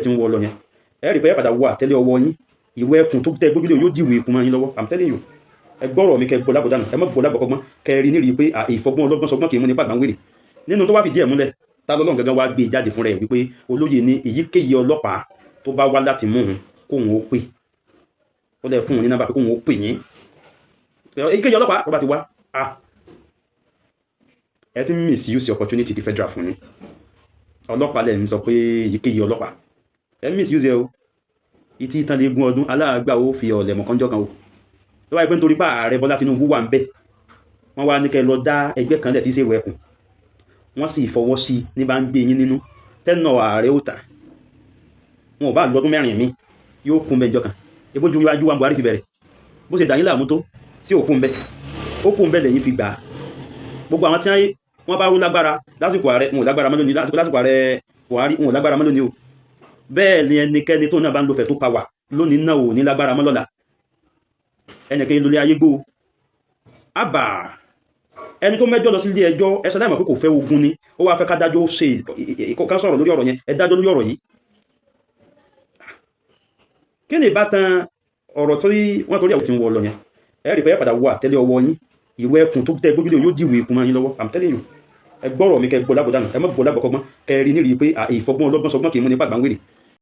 tí ń wọ lọ yẹn ẹ rí pé ẹ padà wọ àtẹ́lẹ̀ ọwọ́ yín ìwé ẹkùn tó tẹ gbójúlé yóò dìwé ikùn mọ́ yín lọ́wọ́ I'm telling you ẹ gbọ́rọ̀ mi kẹ gbọ́ lábọ̀dánù ẹ má gbọ́ lábọ̀kọ́gbọ́n kẹ rí nírí pé ìfọgbọ́n ọlọ́gbọ́n sọgbọ́n kì í mú ní pàgbà ń wèrè nínú tó wá fìdí ẹ̀ múlẹ̀ ta lọ́lọ́run gangan wá gbé jáde fún rẹ̀ wípé olóyè ní èyíkéyìí ọlọ́pàá tó bá wá láti mú òun kóhun ó pè ó lẹ̀ fún òun ní nọ́mbà pé kóhun ó pè yín èyíkéyìí ọlọ́pàá tó bá ti wá ẹ ti misuse opportunity ti federal fún yín ọlọ́pàá lẹ̀ ń sọ pé èyíkéyìí ọlọ́pàá ẹ misuse o ìtì ìtàn lè gún ọdún aláàgbà ó fi ọ̀lẹ̀ mọ̀kànjọ́ kan o tó wáyé pé nítorí bá ààrẹ Bọ́lá Tinubu wà ń bẹ̀ wọ́n wá ní kẹ́ lọ dá ẹgbẹ́ kan lẹ̀ tí í ṣe ìwé ẹkùn wọ́n sì fọwọ́ sí ní bá ń gbé yín nínú tẹ́nà ààrẹ ó tà wọn ò bá lọ́dún mẹ́rin mi yóò kún bẹ́ẹ̀ jọ kan ebójú iwájú wa Buhari fi bẹ̀rẹ̀ bó ṣe dàyín láàmú tó sí òkun bẹ́ẹ̀ ó kún bẹ́ẹ̀ lẹ́yìn fi gbà á gbogbo àwọn tí wọ́n bá rú lágbára lásìkò ààrẹ wọn ò lágbára mọ́ lónìí lásìkò ààrẹ Buhari wọn ò lágbára mọ́ lónìí o bẹ́ẹ̀ ni ẹnikẹ́ni tó náà bá ń lo fẹ̀ tó pa wà lónìí náà ò ní lágbára mọ́ lọ́la ẹnìkan lólé ayé gbó àbà ẹni tó mẹ́jọ lọ sí ilé ẹjọ́ ẹsẹ̀ láìmọ̀ pé kò fẹ́ ogun ni ó wá fẹ́ ká dájọ́ ṣe ká sọ̀rọ̀ lórí ọ̀rọ̀ yẹn ẹ dájọ́ lórí ọ̀rọ̀ yìí kí ni ìbátan ọ̀rọ̀ tó wọ́n torí ẹ̀ tí ń wọ lọ yẹn ẹ rí pé ẹ padà wọ àtẹ́lẹ̀ ọwọ́ yín ìwé ẹkùn tó tẹ gbójúlé yóò dìwé ikùn mọ́ yín lọ́wọ́ I'm telling you ẹ gbọ́rọ̀ mi kẹ gbọ́ lábọ̀dánù ẹ má gbọ́ lábọ̀kọ́gbọ́n kẹ rí nírí pé ìfọgbọ́n ọlọ́gbọ́n sọgbọ́n kì í mú ní pàgbà ń wèrè